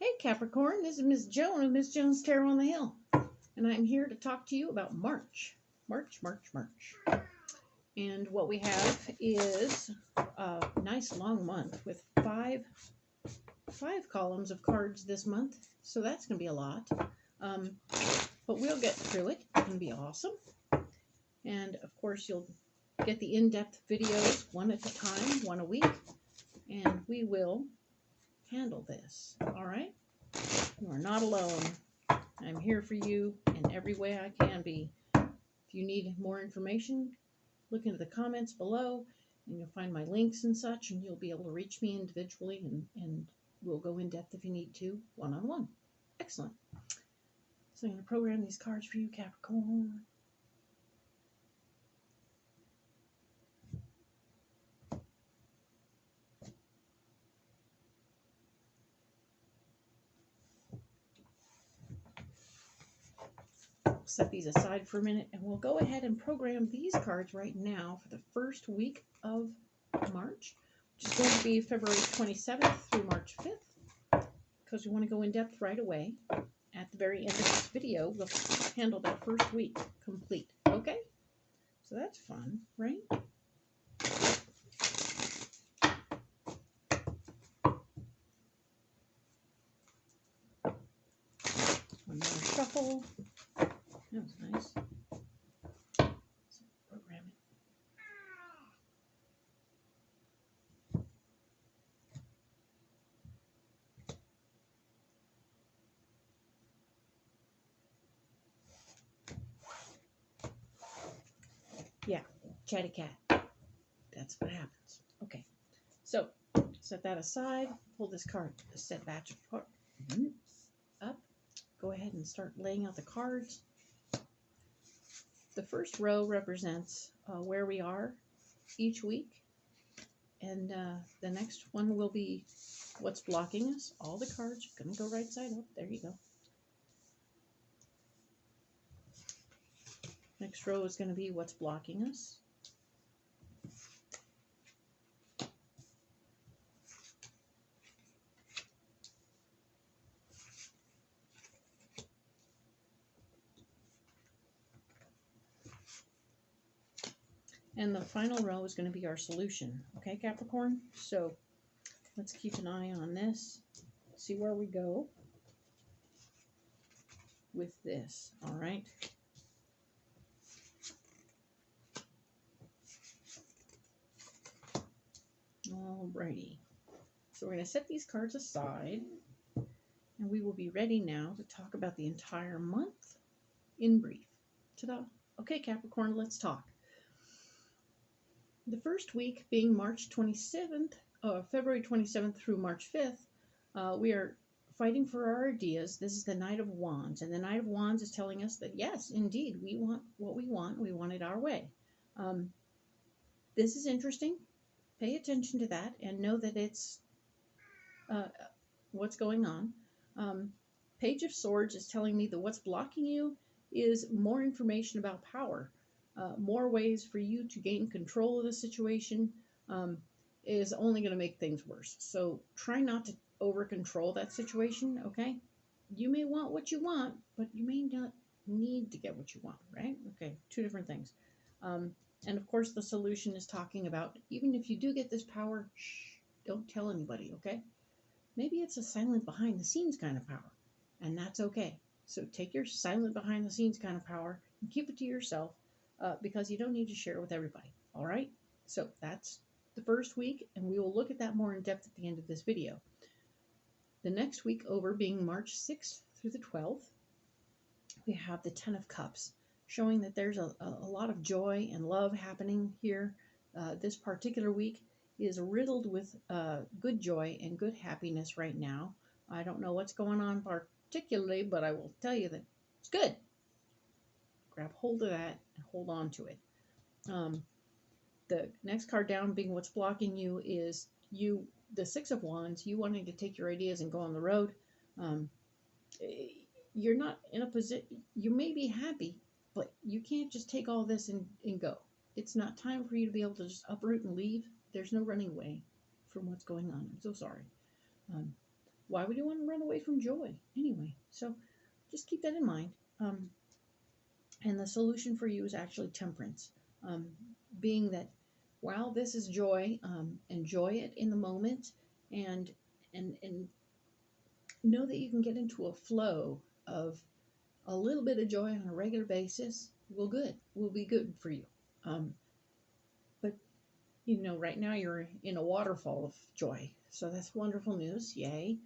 Hey Capricorn, this is Miss Joan of Miss Joan's Tarot on the Hill, and I'm here to talk to you about March. March. And what we have is a nice long month with five columns of cards this month, so that's going to be a lot. But we'll get through it. It's going to be awesome. And of course, you'll get the in-depth videos one at a time, one a week, and we will handle this. All right? You are not alone. I'm here for you in every way I can be. If you need more information, look into the comments below, and you'll find my links and such, and you'll be able to reach me individually, and we'll go in depth if you need to, one-on-one. Excellent. So I'm going to program these cards for you, Capricorn. Set these aside for a minute, and we'll go ahead and program these cards right now for the first week of March, which is going to be February 27th through March 5th, because we want to go in depth right away. At the very end of this video, we'll handle that first week complete. Okay? So that's fun, right? One more shuffle. That was nice. So program it. Yeah, chatty cat. That's what happens. Okay, so set that aside. Pull this card, set batch apart, up. Go ahead and start laying out the cards. The first row represents where we are each week, and the next one will be what's blocking us. All the cards are going to go right side up. There you go. Next row is going to be what's blocking us. And the final row is going to be our solution. Okay, Capricorn? So let's keep an eye on this. See where we go with this. All right. Alrighty. So we're going to set these cards aside, and we will be ready now to talk about the entire month in brief. Ta-da. Okay, Capricorn, let's talk. The first week being March 27th, February 27th through March 5th, we are fighting for our ideas. This is the Knight of Wands, and the Knight of Wands is telling us that, yes, indeed, we want what we want. We want it our way. This is interesting. Pay attention to that and know that it's what's going on. Page of Swords is telling me that what's blocking you is more information about power. More ways for you to gain control of the situation is only going to make things worse. So try not to over-control that situation, okay? You may want what you want, but you may not need to get what you want, right? Okay, two different things. And of course, the solution is talking about, even if you do get this power, shh, don't tell anybody, okay? Maybe it's a silent behind-the-scenes kind of power, and that's okay. So take your silent behind-the-scenes kind of power and keep it to yourself, because you don't need to share it with everybody, all right? So that's the first week, and we will look at that more in depth at the end of this video. The next week over, being March 6th through the 12th, we have the Ten of Cups, showing that there's a lot of joy and love happening here. This particular week is riddled with good joy and good happiness right now. I don't know what's going on particularly, but I will tell you that it's good. Grab hold of that and hold on to it. The next card down, being what's blocking you, is the Six of Wands, you wanting to take your ideas and go on the road. You're not in a position, you may be happy, but you can't just take all this and go. It's not time for you to be able to just uproot and leave. There's no running away from what's going on. I'm so sorry. why would you want to run away from joy anyway? So just keep that in mind. And the solution for you is actually temperance, um, being that while this is joy, enjoy it in the moment, and and know that you can get into a flow of a little bit of joy on a regular basis. Will be good for you. Um, but right now you're in a waterfall of joy, so that's wonderful news. Yay!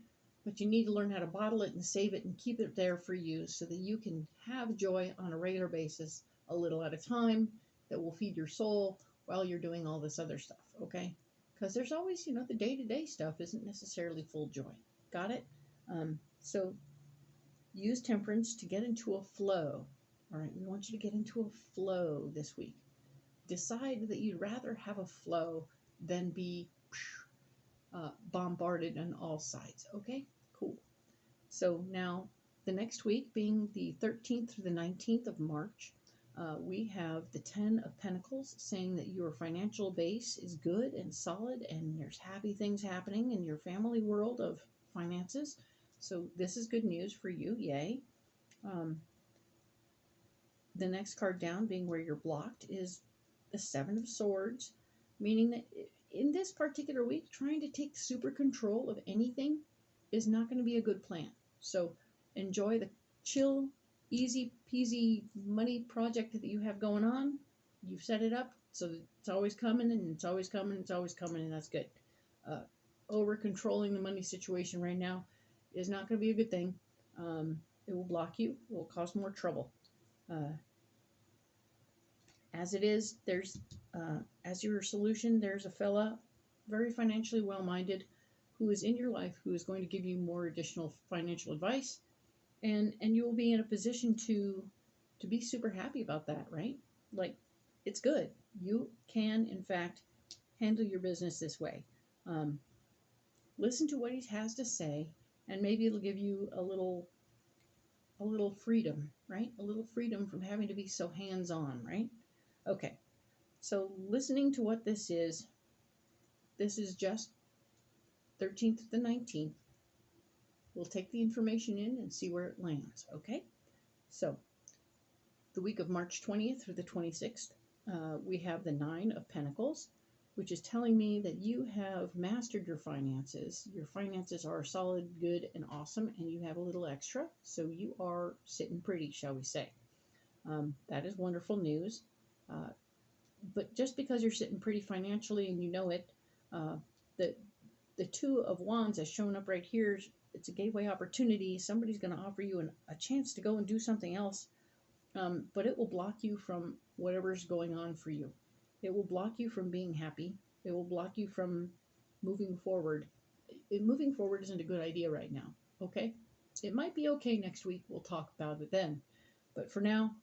But you need to learn how to bottle it and save it and keep it there for you so that you can have joy on a regular basis, a little at a time, that will feed your soul while you're doing all this other stuff, okay? Because there's always, the day-to-day stuff isn't necessarily full joy. Got it? So use temperance to get into a flow. All right, we want you to get into a flow this week. Decide that you'd rather have a flow than be bombarded on all sides. Okay, cool. So now the next week, being the 13th through the 19th of March, we have the 10 of Pentacles saying that your financial base is good and solid and there's happy things happening in your family world of finances. So this is good news for you. Yay. The next card down, being where you're blocked, is the Seven of Swords, meaning that in this particular week, trying to take super control of anything is not going to be a good plan. So enjoy the chill, easy peasy money project that you have going on. You've set it up so that it's always coming, and it's always coming, it's always coming, and that's good. Over controlling the money situation right now is not going to be a good thing. It will block you. It will cause more trouble. As it is, there's as your solution, there's a fella, very financially well-minded, who is in your life, who is going to give you more additional financial advice, and you will be in a position to be super happy about that, right? Like, it's good. You can, in fact, handle your business this way. Listen to what he has to say, and maybe it'll give you a little freedom, right? A little freedom from having to be so hands-on, right? Okay, so listening to what this is just 13th to the 19th. We'll take the information in and see where it lands, okay? So, the week of March 20th through the 26th, we have the 9 of Pentacles, which is telling me that you have mastered your finances. Your finances are solid, good, and awesome, and you have a little extra, so you are sitting pretty, shall we say. That is wonderful news. But just because you're sitting pretty financially and you know it, the Two of Wands has shown up right here. It's a gateway opportunity. Somebody's going to offer you a chance to go and do something else, but it will block you from whatever's going on for you. It will block you from being happy. It will block you from moving forward. Moving forward isn't a good idea right now, okay? It might be okay next week. We'll talk about it then. But for now,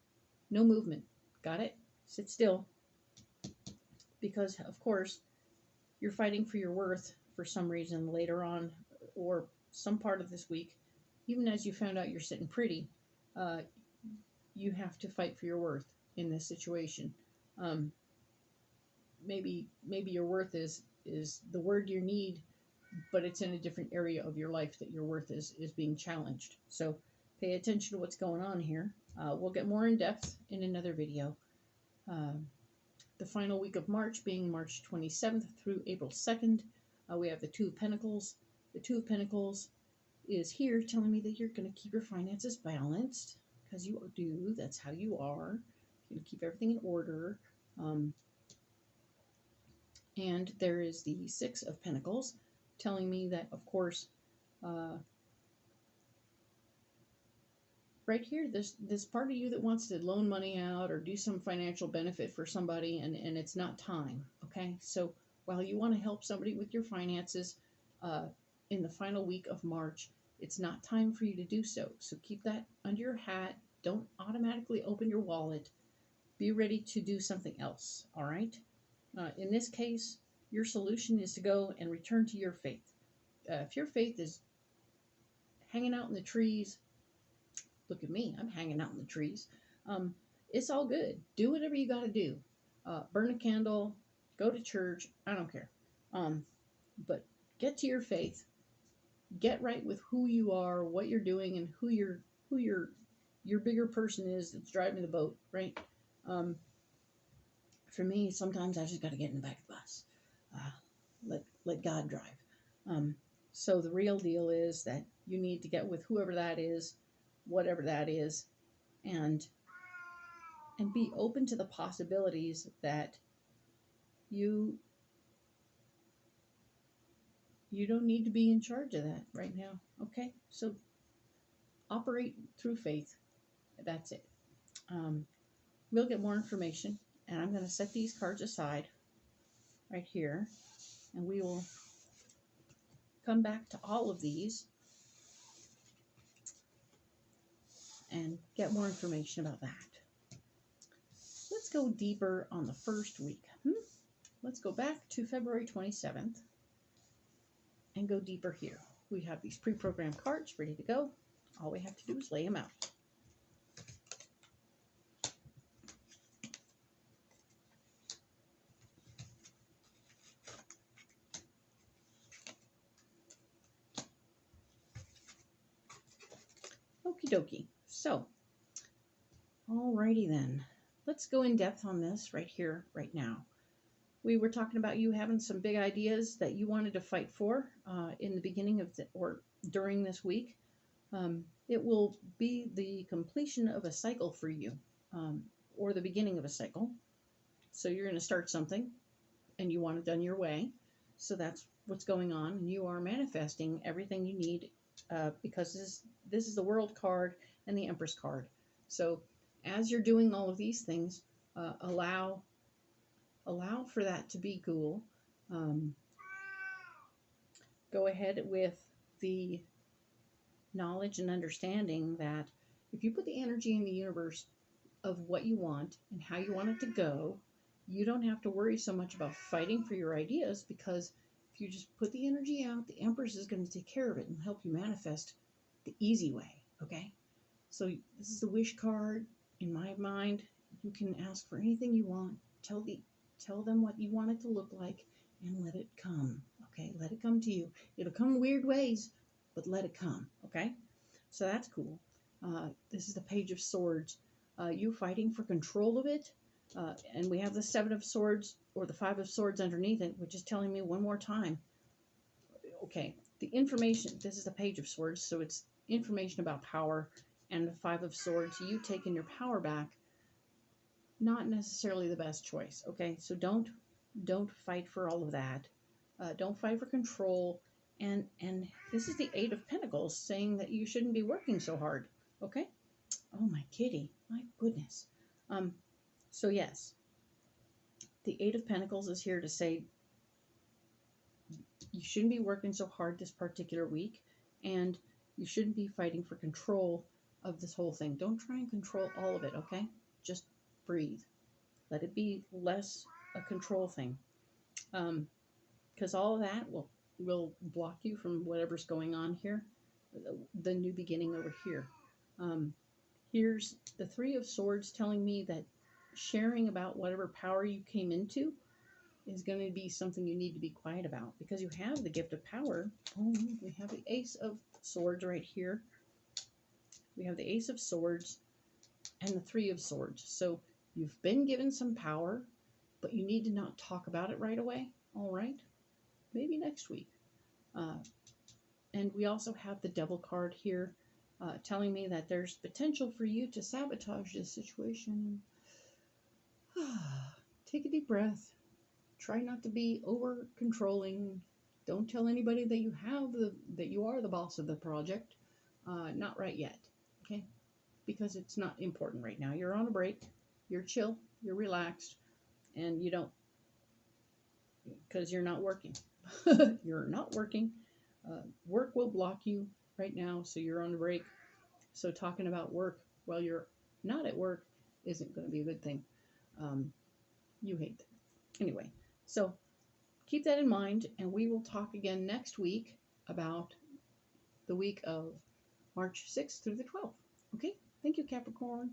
no movement. Got it? Sit still. Because, of course, you're fighting for your worth for some reason later on, or some part of this week. Even as you found out you're sitting pretty, you have to fight for your worth in this situation. Maybe your worth is the word you need, but it's in a different area of your life that your worth is being challenged. So pay attention to what's going on here. We'll get more in depth in another video. The final week of March being March 27th through April 2nd, we have the Two of Pentacles. The Two of Pentacles is here telling me that you're going to keep your finances balanced, because you do. That's how you are. You're going to keep everything in order. And there is the Six of Pentacles telling me that, of course, right here, this part of you that wants to loan money out or do some financial benefit for somebody, and it's not time, okay? So while you want to help somebody with your finances in the final week of March, it's not time for you to do so. So keep that under your hat. Don't automatically open your wallet. Be ready to do something else, all right? In this case, your solution is to go and return to your faith. If your faith is hanging out in the trees, look at me, I'm hanging out in the trees. It's all good. Do whatever you got to do. Burn a candle, go to church, I don't care. But get to your faith get right with who you are, what you're doing, and who your bigger person is that's driving the boat, right? Um, for me, sometimes I just got to get in the back of the bus. Let God drive. Um, so the real deal is that you need to get with whoever that is, whatever that is, and be open to the possibilities that you you don't need to be in charge of that right now. Okay, so operate through faith. That's it. Um, we'll get more information, and I'm going to set these cards aside right here, and we will come back to all of these and get more information about that. Let's go deeper on the first week. Let's go back to February 27th and go deeper here. We have these pre-programmed cards ready to go. All we have to do is lay them out. Okie dokie. So, alrighty then. Let's go in depth on this right here, right now. We were talking about you having some big ideas that you wanted to fight for in the beginning of or during this week. It will be the completion of a cycle for you, or the beginning of a cycle. So you're going to start something and you want it done your way. So that's what's going on. And you are manifesting everything you need because this is the World card and the Empress card. So as you're doing all of these things, allow for that to be cool. Go ahead with the knowledge and understanding that if you put the energy in the universe of what you want and how you want it to go, you don't have to worry so much about fighting for your ideas, because if you just put the energy out, the Empress is going to take care of it and help you manifest the easy way, okay? So this is the wish card. In my mind, you can ask for anything you want. Tell them what you want it to look like and let it come, okay? Let it come to you. It'll come weird ways, but let it come, okay? So that's cool. This is the Page of Swords. You fighting for control of it. And we have the Seven of Swords or the Five of Swords underneath it, which is telling me one more time. Okay, the information, this is the Page of Swords, so it's information about power, and the Five of Swords, you taking your power back, not necessarily the best choice, okay? So don't fight for all of that. Don't fight for control. And this is the Eight of Pentacles saying that you shouldn't be working so hard, okay? Oh, my kitty, my goodness. So yes, the Eight of Pentacles is here to say you shouldn't be working so hard this particular week, and you shouldn't be fighting for control of this whole thing. Don't try and control all of it, okay? Just breathe. Let it be less a control thing, because all of that will block you from whatever's going on here, the new beginning over here. Here's the Three of Swords telling me that sharing about whatever power you came into is going to be something you need to be quiet about, because you have the gift of power. Oh, we have the Ace of Swords right here. We have the Ace of Swords and the Three of Swords. So you've been given some power, but you need to not talk about it right away. All right, maybe next week. And we also have the Devil card here, telling me that there's potential for you to sabotage this situation. Take a deep breath. Try not to be over controlling. Don't tell anybody that you are the boss of the project. Not right yet, okay? Because it's not important right now. You're on a break. You're chill. You're relaxed, and you don't, because you're not working. You're not working. Work will block you right now, so you're on a break. So talking about work while you're not at work isn't going to be a good thing. You hate that. Anyway, so keep that in mind, and we will talk again next week about the week of March 6th through the 12th. Okay? Thank you, Capricorn.